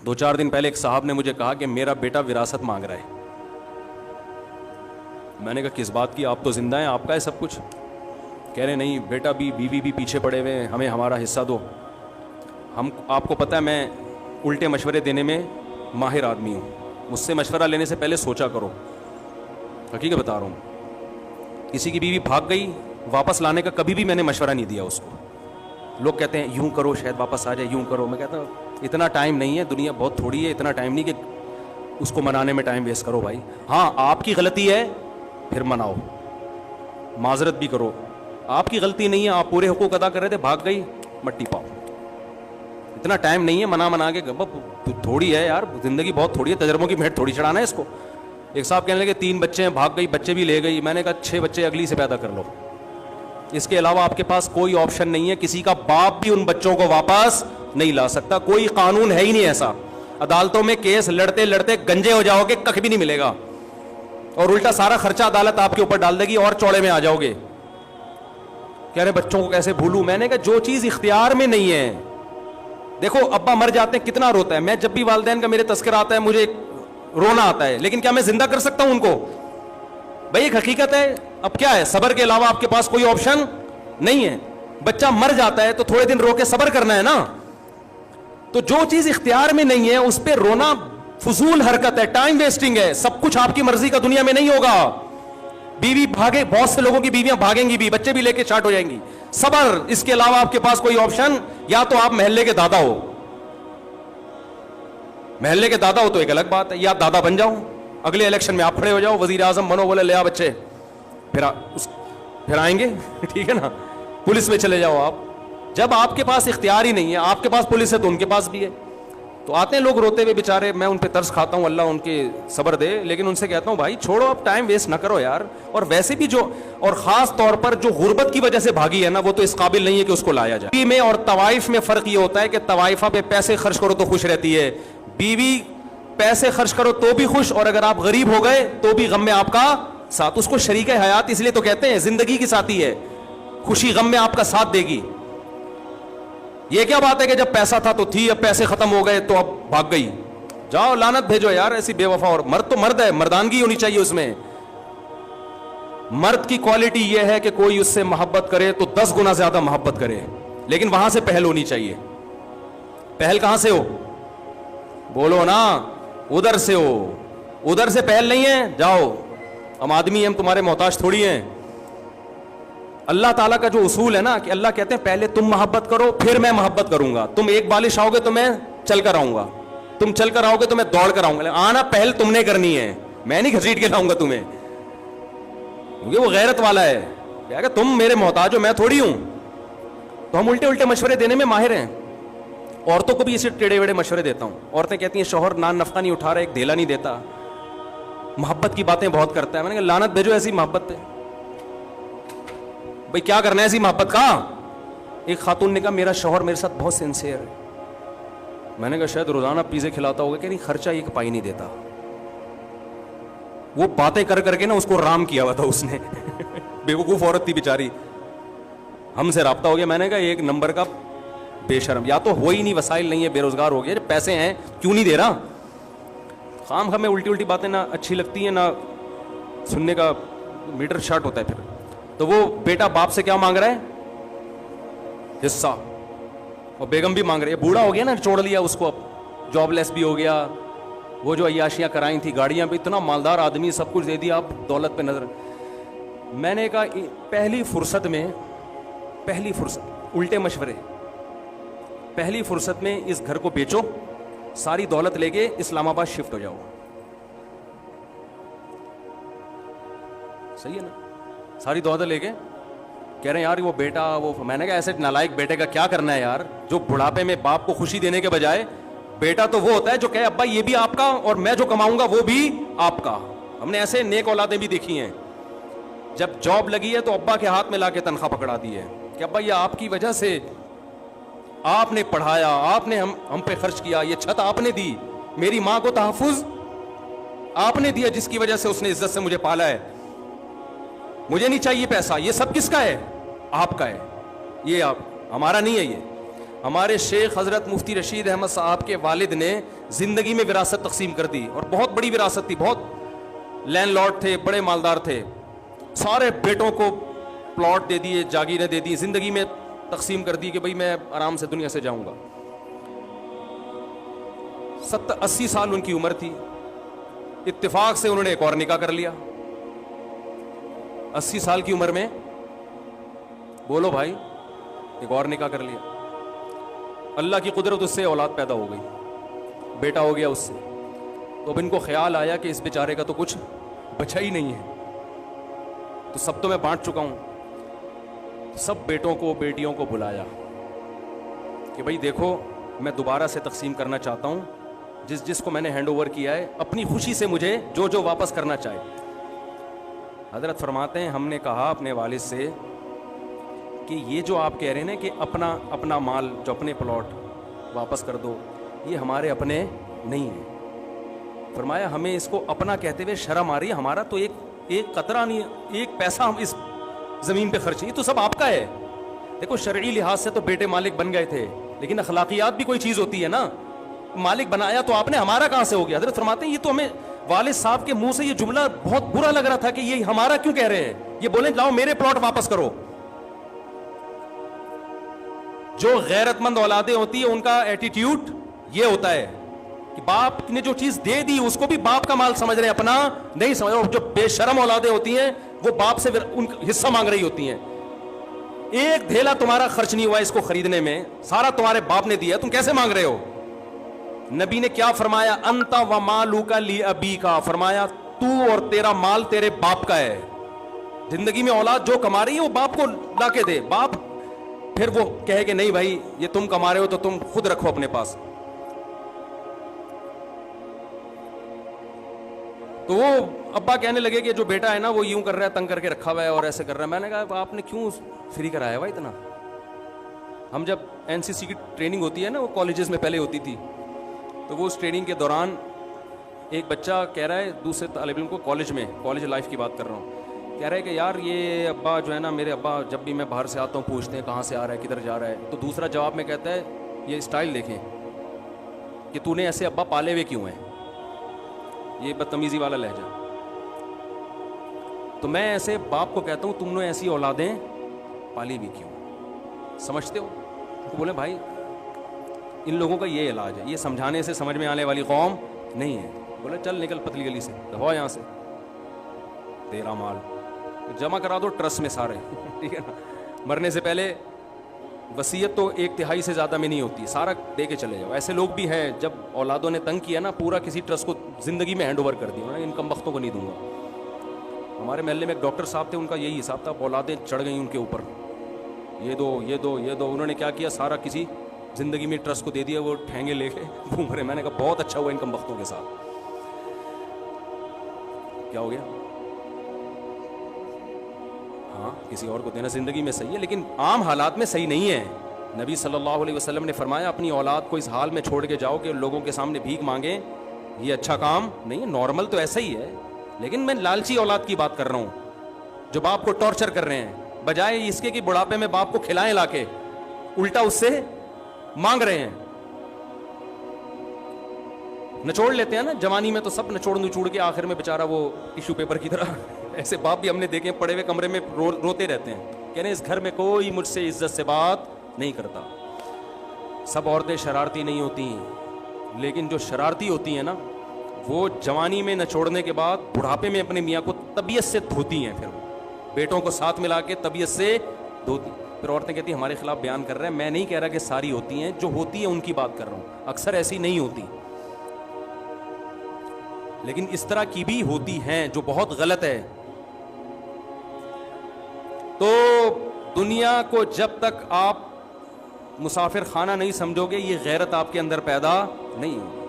2-4 दिन पहले एक साहब ने मुझे कहा कि मेरा बेटा विरासत मांग रहा है. मैंने कहा किस बात की, आप तो जिंदा हैं, आपका है सब कुछ. कह रहे नहीं बेटा भी, बीवी भी पीछे पड़े हुए हैं, हमें हमारा हिस्सा दो. हम, आपको पता है मैं उल्टे मशवरे देने में माहिर आदमी हूँ. मुझसे मशवरा लेने से पहले सोचा करो. हकीकत बता रहा हूँ. किसी की बीवी भाग गई, वापस लाने का कभी भी मैंने मशवरा नहीं दिया उसको. लोग कहते हैं यूं करो शायद वापस आ जाए, यूं करो. मैं कहता हूँ इतना टाइम नहीं है, दुनिया बहुत थोड़ी है, इतना टाइम नहीं कि उसको मनाने में टाइम वेस्ट करो भाई. हाँ आपकी गलती है फिर मनाओ, माजरत भी करो. आपकी गलती नहीं है, आप पूरे हुकूक अदा कर रहे थे, भाग गई, मट्टी पाओ. इतना टाइम नहीं है मना के. थोड़ी है यार, जिंदगी बहुत थोड़ी है, तजर्बों की भेंट थोड़ी चढ़ाना है इसको. एक साहब कहने लगे 3 बच्चे हैं, भाग गई, बच्चे भी ले गई. मैंने कहा 6 बच्चे अगली से पैदा कर लो. इसके अलावा आपके पास कोई ऑप्शन नहीं है. किसी का बाप भी उन बच्चों को वापस नहीं ला सकता. कोई कानून है ही नहीं ऐसा. अदालतों में केस लड़ते लड़ते गंजे हो जाओगे, कख भी नहीं मिलेगा, और उल्टा सारा खर्चा अदालत आपके ऊपर डाल देगी और चौड़े में आ जाओगे. कह रहे बच्चों को कैसे भूलूं. मैंने कहा जो चीज इख्तियार में नहीं है. देखो अब्बा मर जाते हैं, कितना रोता है. मैं जब भी वालिदैन का मेरे तस्करा आता है मुझे रोना आता है, लेकिन क्या मैं जिंदा कर सकता हूं उनको? भाई एक हकीकत है. अब क्या है, सब्र के अलावा आपके पास कोई ऑप्शन नहीं है. बच्चा मर जाता है तो थोड़े दिन रो के सब्र करना है ना. तो जो चीज इख्तियार में नहीं है उस पर रोना फजूल हरकत है, टाइम वेस्टिंग है. सब कुछ आपकी मर्जी का दुनिया में नहीं होगा. बीवी भागे, बहुत से लोगों की बीवियां भागेंगी भी, बच्चे भी लेके स्टार्ट हो जाएंगी. सब्र, इसके अलावा आपके पास कोई ऑप्शन, या तो आप महल्ले के दादा हो. महल्ले के दादा हो तो एक अलग बात है, या दादा बन जाओ, अगले इलेक्शन में आप खड़े हो जाओ, वजीर आजम बनो, बोले ले आ बच्चे, फिर आएंगे. ठीक है ना. पुलिस में चले जाओ आप. जब आपके पास इख्तियार ही नहीं है, आपके पास पुलिस है तो उनके पास भी है. तो आते हैं लोग रोते हुए बेचारे, मैं उन पे तरस खाता हूँ, अल्लाह उनके सब्र दे. लेकिन उनसे कहता हूँ भाई छोड़ो, अब टाइम वेस्ट ना करो यार. और वैसे भी जो, और खास तौर पर जो गुर्बत की वजह से भागी है ना, वो तो इस काबिल नहीं है कि उसको लाया जाए. बीवी में और तवाइफ में फर्क ये होता है कि तवाइफा पे पैसे खर्च करो तो खुश रहती है, बीवी पैसे खर्च करो तो भी खुश, और अगर आप गरीब हो गए तो भी गम में आपका साथ. उसको शरीक हयात इसलिए तो कहते हैं, जिंदगी की साथी है, खुशी गम में आपका साथ देगी. ये क्या बात है कि जब पैसा था तो थी, अब पैसे खत्म हो गए तो अब भाग गई. जाओ लानत भेजो यार ऐसी बेवफा. और मर्द तो मर्द है, मर्दानगी होनी चाहिए उसमें. मर्द की क्वालिटी यह है कि कोई उससे मोहब्बत करे तो 10 गुना ज्यादा मोहब्बत करे, लेकिन वहां से पहल होनी चाहिए. पहल कहां से हो? बोलो ना. उधर से हो. उधर से पहल नहीं है, जाओ, हम आदमी हैं, हम तुम्हारे मोहताज थोड़ी हैं. अल्लाह ताला का जो उसूल है ना कि अल्लाह कहते हैं पहले तुम मोहब्बत करो फिर मैं मोहब्बत करूंगा. तुम एक बालिश आओगे तो मैं चल कर आऊंगा, तुम चल कर आओगे तो मैं दौड़ कर आऊंगा. आना पहल तुमने करनी है, मैं नहीं घसीट के लाऊंगा तुम्हें, क्योंकि वो गैरत वाला है. क्या कि तुम मेरे मोहताज हो, मैं थोड़ी हूं. तो हम उल्टे उल्टे मशवरे देने में माहिर हैं. औरतों को भी इसे टेढ़े वेढ़े मशवरे देता हूं. औरतें कहती हैं शौहर नान नफका नहीं उठा रहा, एक धेला नहीं देता, मोहब्बत की बातें बहुत करता है. मैंने कहा लानत भेजो ऐसी मोहब्बत पे. भाई क्या करना है ऐसी मोहब्बत का? एक खातून ने कहा मेरा शौहर मेरे साथ बहुत सिंसियर है. मैंने कहा शायद रोजाना पिज़्ज़े खिलाता होगा. कि नहीं, खर्चा एक पाई नहीं देता. वो बातें कर करके ना उसको राम किया हुआ था उसने. बेवकूफ औरत थी बेचारी. हमसे राब्ता हो गया. मैंने कहा एक नंबर का बेशर्म, या तो हो ही नहीं, वसाइल नहीं है, बेरोजगार हो गया, पैसे हैं क्यों नहीं दे रहा. खाम हमें उल्टी उल्टी बातें ना अच्छी लगती हैं ना सुनने का मीटर शॉर्ट होता है. फिर तो वो बेटा बाप से क्या मांग रहा है? हिस्सा. और बेगम भी मांग रही है. बूढ़ा हो गया ना, छोड़ लिया उसको, अब जॉबलेस भी हो गया. वो जो अय्याशियां कराई थी, गाड़ियां भी, इतना मालदार आदमी, सब कुछ दे दिया, अब दौलत पे नजर. मैंने कहा पहली फुर्सत में, पहली फुर्सत, उल्टे मशवरे, पहली फुर्सत में इस घर को बेचो, सारी दौलत लेके इस्लामाबाद शिफ्ट हो जाओ. सही है ना? सारी दौलत लेके. कह रहे हैं यार वो बेटा, वो, मैंने कहा ऐसे नालायक बेटे का क्या करना है यार, जो बुढ़ापे में बाप को खुशी देने के बजाय, बेटा तो वो होता है जो कहे अब्बा ये भी आपका और मैं जो कमाऊंगा वो भी आपका. हमने ऐसे नेक औलादें भी देखी हैं. जब जॉब लगी है तो अब्बा के हाथ में लाके तनख्वाह पकड़ा दी है कि अब्बा ये आपकी वजह से, आपने पढ़ाया, आपने हम पे खर्च किया, ये छत आपने दी, मेरी माँ को तहफ्फुज आपने दिया, जिसकी वजह से उसने इज्जत से मुझे पाला है. मुझे नहीं चाहिए पैसा, ये सब किसका है? आपका है. ये आप, हमारा नहीं है ये. ہمارے شیخ حضرت مفتی رشید احمد صاحب کے والد نے زندگی میں وراثت تقسیم کر دی, اور بہت بڑی وراثت تھی, بہت لینڈ لارڈ تھے, بڑے مالدار تھے. سارے بیٹوں کو پلاٹ دے دیے, جاگیریں دے دی, زندگی میں تقسیم کر دی کہ بھئی میں آرام سے دنیا سے جاؤں گا. 80 سال ان کی عمر تھی, اتفاق سے انہوں نے ایک اور نکاح کر لیا 80 سال کی عمر میں. بولو بھائی, ایک اور نکاح کر لیا. اللہ کی قدرت, اس سے اولاد پیدا ہو گئی, بیٹا ہو گیا اس سے. تو اب ان کو خیال آیا کہ اس بیچارے کا تو کچھ بچا ہی نہیں ہے, تو سب تو میں بانٹ چکا ہوں. سب بیٹوں کو بیٹیوں کو بلایا کہ بھئی دیکھو میں دوبارہ سے تقسیم کرنا چاہتا ہوں, جس جس کو میں نے ہینڈ اوور کیا ہے اپنی خوشی سے مجھے جو جو واپس کرنا چاہے. حضرت فرماتے ہیں ہم نے کہا اپنے والد سے کہ یہ جو آپ کہہ رہے ہیں نا کہ اپنا مال, جو اپنے پلاٹ واپس کر دو, یہ ہمارے اپنے نہیں ہیں. فرمایا ہمیں اس کو اپنا کہتے ہوئے شرم آ رہی ہے, ہمارا تو ایک قطرہ نہیں, ایک پیسہ ہم اس زمین پہ خرچ نہیں, تو سب آپ کا ہے. دیکھو شرعی لحاظ سے تو بیٹے مالک بن گئے تھے, لیکن اخلاقیات بھی کوئی چیز ہوتی ہے نا. مالک بنایا تو آپ نے, ہمارا کہاں سے ہو گیا؟ حضرت فرماتے ہیں یہ تو ہمیں والد صاحب کے منہ سے یہ جملہ بہت برا لگ رہا تھا کہ یہ ہمارا کیوں کہہ رہے ہیں, یہ بولیں لاؤ میرے پلاٹ واپس کرو. جو غیرت مند اولادیں ہوتی ہیں ان کا ایٹیٹیوڈ یہ ہوتا ہے کہ باپ نے جو چیز دے دی اس کو بھی باپ کا مال سمجھ رہے ہیں, اپنا نہیں سمجھ رہے. جو بے شرم اولادیں ہوتی ہیں وہ باپ سے ان حصہ مانگ رہی ہوتی ہیں. ایک دھیلا تمہارا خرچ نہیں ہوا اس کو خریدنے میں, سارا تمہارے باپ نے دیا, تم کیسے مانگ رہے ہو؟ نبی نے کیا فرمایا؟ انت و مالک لابیک, فرمایا تو اور تیرا مال تیرے باپ کا ہے. زندگی میں اولاد جو کما رہی ہے وہ باپ کو لا کے دے. باپ پھر وہ کہے کہ نہیں بھائی یہ تم کما رہے ہو تو تم خود رکھو اپنے پاس. تو وہ ابا کہنے لگے کہ جو بیٹا ہے نا وہ یوں کر رہا ہے, تنگ کر کے رکھا ہوا ہے اور ایسے کر رہا ہے. میں نے کہا آپ نے کیوں فری کرایا ہوا اتنا؟ ہم جب NCC کی ٹریننگ ہوتی ہے نا, وہ کالجز میں پہلے ہوتی تھی, تو وہ اس ٹریننگ کے دوران ایک بچہ کہہ رہا ہے دوسرے طالب علم کو, کالج لائف کی بات کر رہا ہوں, کہہ رہا ہے کہ یار یہ ابا جو ہے نا, میرے ابا جب بھی میں باہر سے آتا ہوں پوچھتے ہیں کہاں سے آ رہا ہے, کدھر جا رہا ہے. تو دوسرا جواب میں کہتا ہے یہ اسٹائل دیکھیں کہ تو نے ایسے ابا پالے ہوئے کیوں ہیں, یہ بدتمیزی والا لہجہ. تو میں ایسے باپ کو کہتا ہوں تم نے ایسی اولادیں پالی بھی کیوں, سمجھتے ہو؟ تو بولے بھائی ان لوگوں کا یہ علاج ہے, یہ سمجھانے سے سمجھ میں آنے والی قوم نہیں ہے. بولے چل نکل پتلی گلی سے, دباؤ یہاں سے, تیرا مال جمع کرا دو ٹرسٹ میں سارے, ٹھیک ہے نا. مرنے سے پہلے وصیت تو 1/3 سے زیادہ میں نہیں ہوتی, سارا دے کے چلے جاؤ. ایسے لوگ بھی ہیں جب اولادوں نے تنگ کیا نا, پورا کسی ٹرسٹ کو زندگی میں ہینڈ اوور کر دیا, ان کم بختوں کو نہیں دوں گا. ہمارے محلے میں ایک ڈاکٹر صاحب تھے, ان کا یہی حساب تھا, اولادیں چڑھ گئیں ان کے اوپر, یہ دو یہ دو یہ دو. انہوں نے کیا کیا, سارا کسی زندگی میں ٹرسٹ کو دے دیا, وہ ٹھینگے لے کے گھوم رہے. میں نے کہا بہت اچھا ہوا ان کم بختوں کے ساتھ. کیا ہو گیا؟ ہاں کسی اور کو دینا زندگی میں صحیح ہے, لیکن عام حالات میں صحیح نہیں ہے. نبی صلی اللہ علیہ وسلم نے فرمایا اپنی اولاد کو اس حال میں چھوڑ کے جاؤ کہ لوگوں کے سامنے بھیک مانگیں, یہ اچھا کام نہیں ہے. نارمل تو ایسا ہی ہے, لیکن میں لالچی اولاد کی بات کر رہا ہوں جو باپ کو ٹارچر کر رہے ہیں, بجائے اس کے کہ بڑھاپے میں باپ کو کھلائیں لا کے, الٹا اس سے مانگ رہے ہیں. نچوڑ لیتے ہیں نا جوانی میں, تو سب نچوڑ کے آخر میں بیچارہ وہ ٹیشو پیپر کی طرح ایسے باپ بھی ہم نے دیکھے پڑے ہوئے کمرے میں روتے رہتے ہیں, کہہ رہے ہیں اس گھر میں کوئی مجھ سے عزت سے بات نہیں کرتا. سب عورتیں شرارتی نہیں ہوتی, لیکن جو شرارتی ہوتی ہیں نا وہ جوانی میں نچوڑنے کے بعد بڑھاپے میں اپنے میاں کو طبیعت سے دھوتی ہیں, پھر بیٹوں کو ساتھ ملا کے طبیعت سے دھوتی. پھر عورتیں کہتی ہیں ہمارے خلاف بیان کر رہے ہیں. میں نہیں کہہ رہا کہ ساری ہوتی ہیں, جو ہوتی ہیں ان کی بات کر رہا ہوں, اکثر ایسی نہیں ہوتی, لیکن اس طرح کی بھی ہوتی ہیں جو بہت غلط ہے. تو دنیا کو جب تک آپ مسافر خانہ نہیں سمجھو گے, یہ غیرت آپ کے اندر پیدا نہیں ہوگی.